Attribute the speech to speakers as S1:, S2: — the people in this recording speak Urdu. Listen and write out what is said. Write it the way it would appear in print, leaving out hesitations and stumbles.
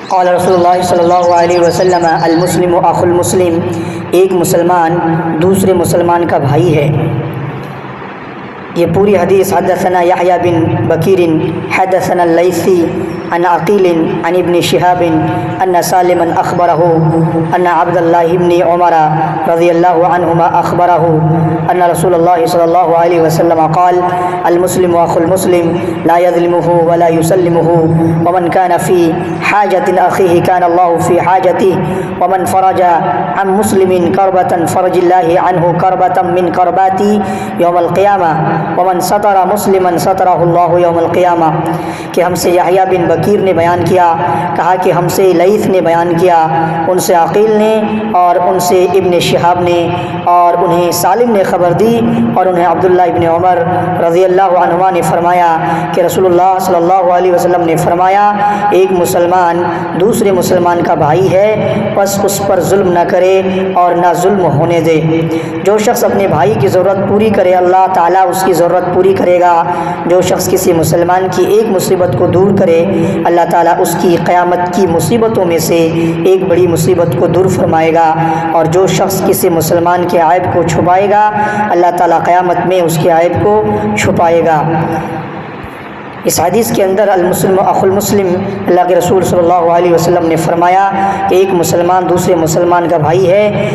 S1: قال رسول اللہ صلی اللہ علیہ وسلم المسلم اخو المسلم، ایک مسلمان دوسرے مسلمان کا بھائی ہے۔ یہ پوری حدیث حدثنا یحییٰ بن بکیر حدثنا اللیثی عن عقیل عن ابن شہاب ان سالما اخبرہ ان عبد اللہ بن عمر رضی اللہ عنہما اخبرہ ان رسول اللہ صلی اللہ علیہ وسلم قال المسلم اخو المسلم لا يظلمه ولا يسلمه ومن كان في حاجة أخيه كان الله في حاجته ومن فرج عن مسلم كربة فرج الله عنه كربة من كربات يوم القيامة ومن ستر مسلما ستره الله يوم القيامة۔ کہ ہم سے یحییٰ بن بکیر نے بیان کیا، کہا کہ ہم سے لیث نے بیان کیا، ان سے عقیل نے اور ان سے ابن شہاب نے، اور انہیں سالم نے خبر دی، اور انہیں عبداللہ ابن عمر رضی اللہ عنہما نے فرمایا کہ رسول اللہ صلی اللہ علیہ وسلم نے فرمایا ایک مسلمان دوسرے مسلمان کا بھائی ہے، بس اس پر ظلم نہ کرے اور نہ ظلم ہونے دے۔ جو شخص اپنے بھائی کی ضرورت پوری کرے اللہ تعالیٰ اس کی ضرورت پوری کرے گا۔ جو شخص کسی مسلمان کی ایک مصیبت کو دور کرے اللہ تعالیٰ اس کی قیامت کی مصیبتوں میں سے ایک بڑی مصیبت کو دور فرمائے گا، اور جو شخص کسی مسلمان کے عیب کو چھپائے گا اللہ تعالیٰ قیامت میں اس کے عیب کو چھپائے گا۔ اس حدیث کے اندر المسلم اخو المسلم، اللہ کے رسول صلی اللہ علیہ وسلم نے فرمایا کہ ایک مسلمان دوسرے مسلمان کا بھائی ہے۔